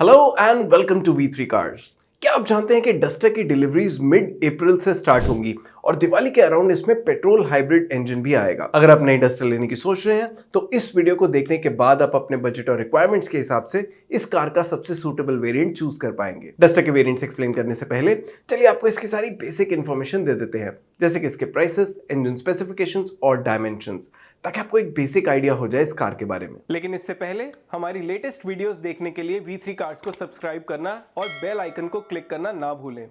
Hello and welcome to V3 cars. क्या आप जानते हैं कि डस्टर की डिलीवरीज मिड अप्रैल से स्टार्ट होंगी और दिवाली के अराउंड इसमें पेट्रोल हाइब्रिड इंजन भी आएगा। अगर आप नई डस्टर लेने की सोच रहे हैं तो इस वीडियो को देखने के बाद आप अपने बजट और रिक्वायरमेंट्स के हिसाब से इस कार का सबसे सूटेबल वेरिएंट चूज कर पाएंगे। डस्टर के वेरिएंट्स एक्सप्लेन करने से पहले चलिए आपको इसकी सारी बेसिक इन्फॉर्मेशन दे देते हैं, जैसे कि इसके प्राइसेस, इंजन स्पेसिफिकेशंस और डायमेंशंस, ताकि आपको एक बेसिक आइडिया हो जाए इस कार के बारे में। लेकिन इससे पहले हमारी लेटेस्ट वीडियोस देखने के लिए V3 कार्स को सब्सक्राइब करना और बेल आइकन को क्लिक करना ना भूलें।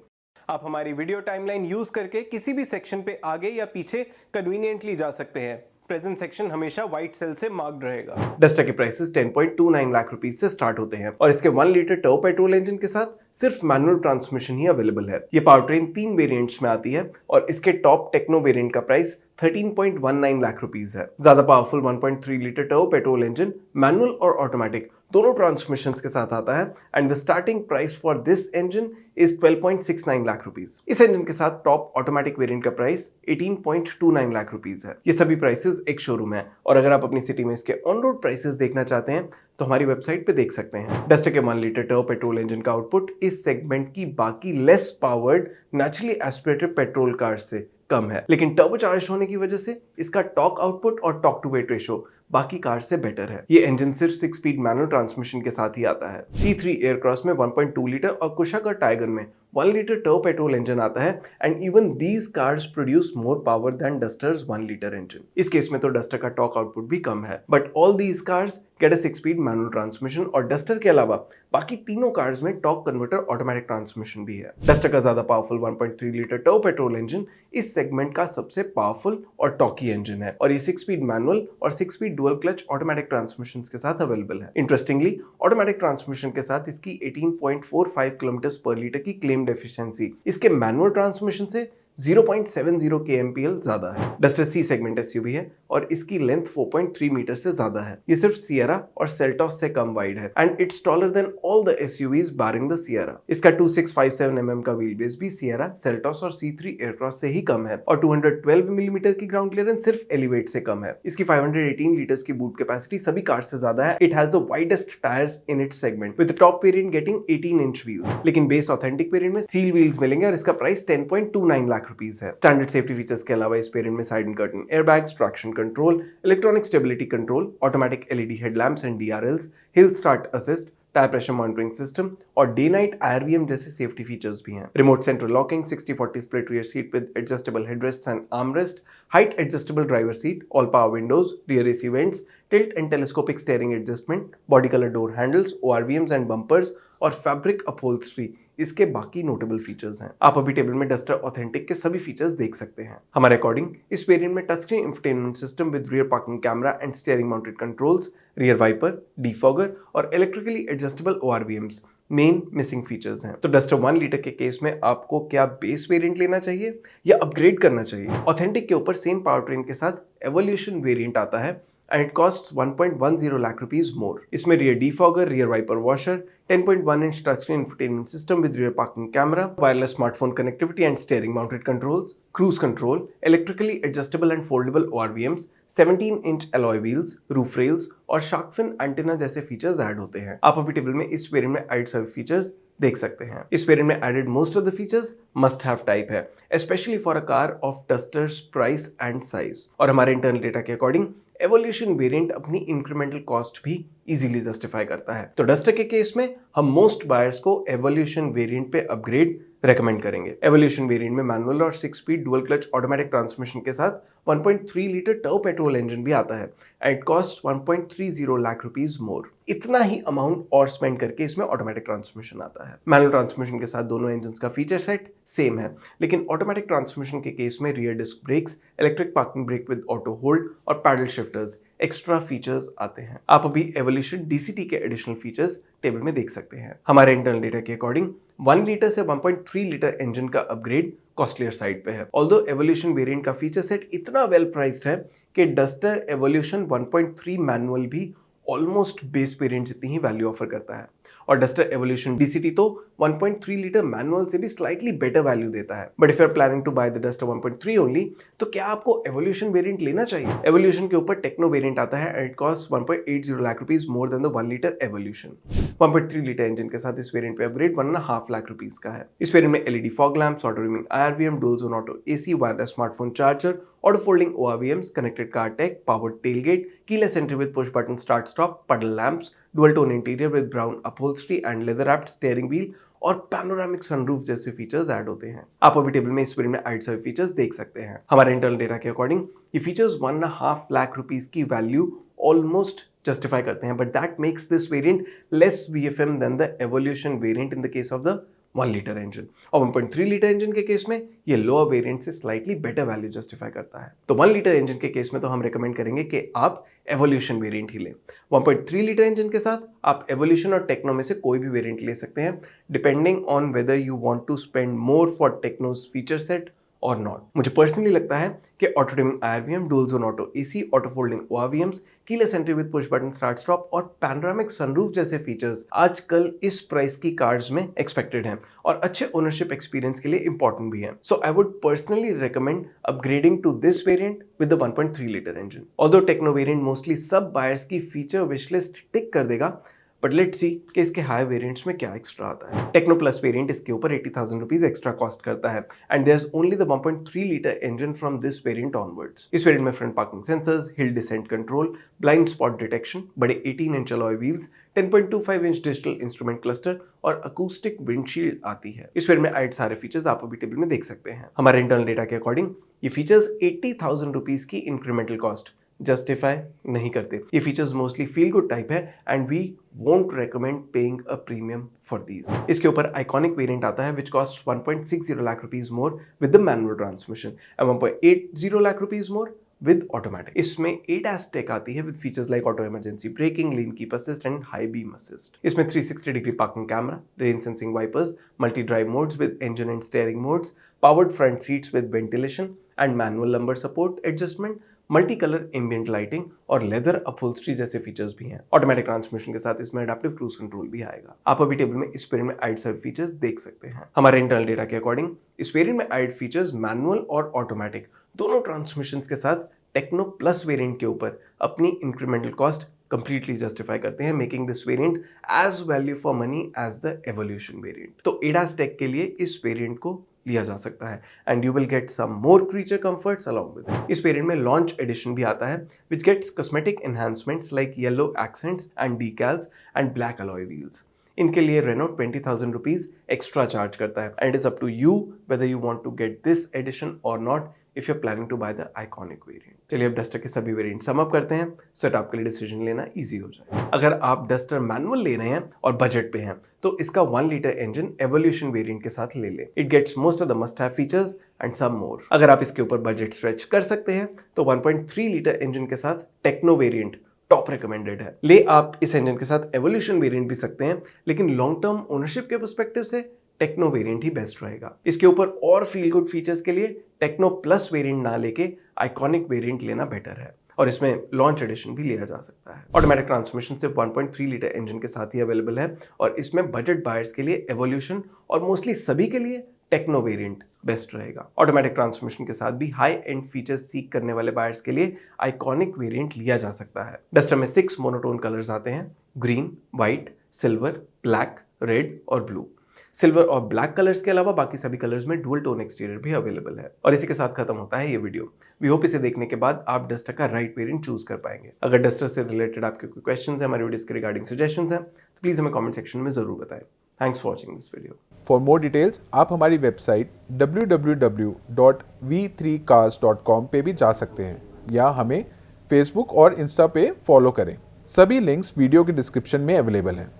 आप हमारी वीडियो टाइमलाइन यूज करके किसी भी सेक्शन पे आगे या पीछे कन्वीनियंटली जा सकते हैं। प्रेजेंट सेक्शन हमेशा व्हाइट सेल से मार्क्ड रहेगा। डस्टर के प्राइसेस 10.29 लाख रुपीस से स्टार्ट होते हैं और इसके 1 लीटर टर्बो पेट्रोल इंजन के साथ सिर्फ मैनुअल ट्रांसमिशन ही अवेलेबल है। ये पावर ट्रेन 3 वेरिएंट्स में आती है और इसके टॉप टेक्नो वेरिएंट का प्राइस 13.19 लाख रुपीस है। ज्यादा powerful 1.3 litre turbo petrol engine manual और ऑटोमेटिक दोनों ट्रांसमिशंस के साथ आता है and the starting price for this engine is 12.69 lakh rupees. इस इंजन के साथ टॉप ऑटोमेटिक वेरिएंट का प्राइस 18.29 लाख रुपीस है। ये सभी प्राइसेस एक शोरूम है और अगर आप अपनी सिटी में इसके ऑन रोड प्राइसेस देखना चाहते हैं तो हमारी वेबसाइट पे देख सकते हैं। डस्टर के 1 लीटर टर्बो पेट्रोल इंजन का आउटपुट इस सेगमेंट की बाकी less powered naturally aspirated petrol car से कम है, लेकिन टर्बोचार्ज होने की वजह से इसका टॉर्क आउटपुट और टॉर्क टू वेट रेशो बाकी कार से बेटर है। ये इंजन सिर्फ 6 स्पीड मैनुअल ट्रांसमिशन के साथ ही आता है। C3 एयरक्रॉस में 1.2 लीटर और कुशाक और टाइगर में 1 लीटर टर्बो पेट्रोल इंजन आता है and even these cars produce more power than Duster's 1 litre engine. इस केस में तो डस्टर का टॉर्क आउटपुट भी कम है, but all these cars get a 6 speed manual transmission और डस्टर के अलावा बाकी तीनों कार्स में टॉर्क कन्वर्टर ऑटोमेटिक ट्रांसमिशन भी है। डस्टर का ज्यादा powerful 1.3 litre turbo petrol engine इस सेगमेंट का सबसे पावरफुल और टॉकी इंजन है और ये 6 स्पीड मैनुअल और 6 speed dual clutch automatic transmission के साथ अवेलेबल है। इंटरेस्टिंगली ऑटोमेटिक ट्रांसमिशन के साथ इसकी 18.45 किलोमीटर पर लीटर की क्लेम्ड एफिशिएंसी इसके मैनुअल ट्रांसमिशन से 0.70 kmpl ज्यादा है। डस्टर C सेगमेंट एसयूवी है और इसकी लेंथ 4.3 मीटर से ज्यादा है। ये सिर्फ सियरा और सेल्टॉस से कम वाइड है and it's taller than all the SUVs barring the Sierra. इसका 2657 mm का व्हील बेस भी सियरा, सेल्टॉस और C3 एयरक्रॉस से ही कम है और 212 मिलीमीटर की ग्राउंड क्लियरेंस सिर्फ एलिवेट से कम है। इसकी 518 लीटर्स की बूट कैपेसिटी सभी कार से ज्यादा है। It has the widest tyres in its segment with the top variant getting 18 inch wheels, लेकिन बेस ऑथेंटिक वेरिएंट में स्टील व्हील्स मिलेंगे और इसका प्राइस 10.29 लाख रुपीस है। स्टैंडर्ड सेफ्टी फीचर्स के अलावा इस वेरिएंट में side and curtain airbags, traction control, electronic stability control, automatic LED headlamps and DRLs, hill start assist, tyre pressure monitoring system और डे नाइट IRVM जैसे सेफ्टी फीचर्स भी हैं। Remote central locking, 60/40 split rear seat with adjustable headrest and armrest, height adjustable driver seat, all power Windows, rear AC vents, tilt and telescopic steering adjustment, body colour door handles, ORVMs and bumpers और fabric upholstery इसके बाकी notable features हैं। आप अभी table में duster authentic के सभी features देख सकते हैं। हमारे अकॉर्डिंग इस वेरिएंट में touch screen infotainment system with rear parking camera and steering mounted controls, rear wiper, defogger और electrically adjustable ORVMs main missing features हैं। तो डस्टर 1 लीटर के केस में आपको क्या बेस वेरिएंट लेना चाहिए या अपग्रेड करना चाहिए? ऑथेंटिक के ऊपर सेम पावर ट्रेन के साथ एवोल्यूशन वेरिएंट आता है and it costs 1.10 lakh rupees more. इसमें rear defogger, rear wiper washer, 10.1 inch touchscreen infotainment system with rear parking camera, wireless smartphone connectivity and steering mounted controls, cruise control, electrically adjustable and foldable ORVMs, 17 inch alloy wheels, roof rails और shark fin antenna जैसे features add होते हैं। आप अभी table में इस variant में add सभी फीचर्स देख सकते हैं। इस वेरिएंट में added most of the features must have type है, specially for a car of Duster's price and size. और हमारे इंटरनल डेटा के अकॉर्डिंग एवोल्यूशन वेरिएंट अपनी इंक्रीमेंटल कॉस्ट भी इजीली जस्टिफाई करता है। तो डस्टर के केस में हम मोस्ट बायर्स को एवोल्यूशन वेरिएंट पे अपग्रेड रेकमेंड करेंगे। एवोल्यूशन वेरिएंट में मैनुअल और 6 speed dual clutch automatic transmission के साथ 1.3 लीटर टर्बो पेट्रोल इंजन भी आता है and it cost 1.30 lakh rupees more. इतना ही अमाउंट और स्पेंड करके इसमें ऑटोमेटिक ट्रांसमिशन आता है। मैनुअल ट्रांसमिशन के साथ दोनों इंजन्स का फीचर सेट सेम है, लेकिन ऑटोमेटिक ट्रांसमिशन के केस में rear disc brakes, electric parking brake with auto hold और पैडल शिफ्टर्स एक्स्ट्रा फीचर्स आते हैं। आप अभी एवोल्यूशन DCT के एडिशनल फीचर्स टेबल में देख सकते हैं। हमारे इंटरनल डेटा के अकॉर्डिंग 1 लीटर से 1.3 लीटर इंजन का अपग्रेड कॉस्टलियर साइड पे है। ऑल्दो एवोल्यूशन वेरिएंट का फीचर सेट इतना वेल प्राइस्ड है कि डस्टर एवोल्यूशन 1.3 मैनुअल भी ऑलमोस्ट बेस वेरिएंट जितनी ही वैल्यू ऑफर करता है। और डस्टर एवोल्यूशन DCT तो 1.3 लीटर मैनुअल से भी स्लाइटली बेटर वैल्यू देता है। But if you are planning to buy the Duster 1.3 only, तो क्या आपको एवोल्यूशन वेरिएंट लेना चाहिए? एवोल्यूशन के ऊपर टेक्नो वेरिएंट आता है and it cost 1.80 lakh rupees more than the 1 litre evolution. 1.3 litre engine के साथ इस वेरिएंट पे अपग्रेड 1.5 लाख रुपीस का है। इस वेरिएंट में LED fog lamps, auto dimming IRVM, dual zone auto AC, wireless smartphone charger, auto folding ORVMs, connected car tech, powered tailgate, keyless entry with push button start stop, puddle lamps, dual tone interior with brown upholstery and leather wrapped steering wheel और panoramic sunroof जैसे features add होते हैं। आप अभी table में इस variant में add सभी फीचर्स देख सकते हैं। हमारे इंटरनल डेटा के अकॉर्डिंग ये फीचर्स 1.5 लाख रुपीस की वैल्यू ऑलमोस्ट जस्टिफाई करते हैं, but that makes this variant less VFM than the Evolution variant in the case of the 1 litre engine. और 1.3 लीटर इंजन के केस में ये लोअर वेरिएंट से स्लाइटली बेटर वैल्यू जस्टिफाई करता है। तो 1 लीटर इंजन के केस में तो हम रेकमेंड करेंगे कि आप एवोल्यूशन वेरिएंट ही लें। 1.3 लीटर इंजन के साथ आप एवोल्यूशन और टेक्नो में से कोई भी वेरिएंट ले सकते हैं, depending on whether you want to spend more for techno's feature set और नॉट। मुझे पर्सनली लगता है कि auto dimming IRVM, dual zone auto AC, auto folding ORVMs, keyless entry with push button start stop और panoramic sunroof जैसे features आजकल इस price की कार्स में एक्सपेक्टेड हैं और अच्छे ओनरशिप एक्सपीरियंस के लिए इंपॉर्टेंट भी हैं। So I would personally recommend upgrading to this variant with the 1.3 litre engine. Although techno variant mostly सब बायर्स की फीचर विश लिस्ट टिक कर देगा, बट लेट्स सी कि इसके हाई वेरिएंट्स में क्या एक्स्ट्रा आता है। टेक्नो प्लस वेरिएंट इसके ऊपर 80,000 रुपीज एक्स्ट्रा कॉस्ट करता है and there is only the 1.3 litre engine from this variant onwards. इस वेरिएंट में front parking sensors, hill descent control, blind spot detection, बड़े 18 inch alloy wheels, 10.25 inch digital instrument cluster और acoustic windshield आती है। इस variant में add सारे features आप अभी टेबल में देख सकते हैं। हमारे इंटरनल डेटा के अकॉर्डिंग ये फीचर्स 80,000 रुपीज की इंक्रीमेंटल कॉस्ट जस्टिफाई नहीं करते। ये features mostly feel good type है and we won't recommend paying a premium for these. इसके ऊपर आइकॉनिक वेरिएंट आता है which cost 1.60 lakh rupees more with the manual transmission and 1.80 lakh rupees more with automatic. इसमें ADAS take आती है with features like auto emergency breaking, lane keep assist and high beam assist. इसमें 360 degree parking camera, rain sensing wipers, multi drive modes with engine and steering modes, powered front seats with ventilation and manual lumbar support adjustment, multi colour ambient lighting और leather upholstery जैसे features भी हैं। Automatic transmission के साथ इसमें adaptive cruise control भी आएगा। आप अभी टेबल में इस वेरिएंट में ऐड सभी फीचर्स देख सकते हैं। हमारे इंटरनल डेटा के अकॉर्डिंग इस वेरिएंट में ऐड फीचर्स मैनुअल और ऑटोमेटिक दोनों ट्रांसमिशंस के साथ टेक्नो प्लस वेरिएंट के ऊपर अपनी इंक्रीमेंटल कॉस्ट कंप्लीटली जस्टिफाई करते हैं, making this variant as value for money as the Evolution variant. तो ADAS टेक के लिए इस वेरिएंट को लिया जा सकता है and you will get some more creature comforts along with it. इस वेरिएंट में लॉन्च एडिशन भी आता है which gets cosmetic enhancements like yellow accents and डीकैल्स and black alloy wheels. इनके लिए रेनो 20,000 रुपीज एक्स्ट्रा चार्ज करता है and is up to you whether you want to get this edition और not if you are planning to buy the iconic variant. चलिए अब duster के सभी variant sum up करते हैं सो दैट आपके लिए डिसीजन लेना इजी हो जाए। अगर आप डस्टर मैनुअल ले रहे हैं और बजट पे हैं तो इसका 1 लीटर इंजन एवोल्यूशन वेरिएंट के साथ ले लें। It gets most of the must have features and some more. अगर आप इसके ऊपर बजट स्ट्रेच कर सकते हैं तो 1.3 लीटर इंजन के साथ टेक्नो वेरिएंट टॉप रिकमेंडेड है। ले आप इस इंजन के साथ एवोल्यूशन वेरिएंट भी सकते हैं, लेकिन लॉन्ग टर्म ओनरशिप के पर्सपेक्टिव से टेक्नो वेरिएंट ही बेस्ट रहेगा। इसके ऊपर और फील गुड फीचर्स के लिए टेक्नो प्लस वेरिएंट ना लेके आइकॉनिक वेरिएंट लेना बेटर है और इसमें लॉन्च एडिशन भी लिया जा सकता है। ऑटोमेटिक ट्रांसमिशन सिर्फ 1.3 लीटर इंजन के साथ ही अवेलेबल है और इसमें बजट बायर्स के लिए एवोल्यूशन और मोस्टली सभी के लिए टेक्नो वेरिएंट बेस्ट रहेगा। ऑटोमेटिक ट्रांसमिशन के साथ भी हाई एंड फीचर्स सीख करने वाले बायर्स के लिए आइकॉनिक वेरिएंट लिया जा सकता है। डस्टर में 6 मोनोटोन कलर्स आते हैं, green, white, silver, black, red और ब्लू। सिल्वर और ब्लैक कलर्स के अलावा बाकी सभी कलर्स में डुअल टोन एक्सटीरियर भी अवेलेबल है। और इसी के साथ खत्म होता है ये वीडियो। वी होप इसे देखने के बाद आप डस्टर का राइट वेरिएंट चूज कर पाएंगे। अगर डस्टर से रिलेटेड आपके कोई क्वेश्चंस हैं, हमारे वीडियोस के रिगार्डिंग सजेशंस हैं, तो प्लीज हमें कमेंट सेक्शन में जरूर बताएं। Thanks for watching this video. For more details आप हमारी वेबसाइट www.v3cars.com पे भी जा सकते हैं या हमें फेसबुक और इंस्टा पे फॉलो करें। सभी लिंक्स वीडियो के डिस्क्रिप्शन में अवेलेबल हैं।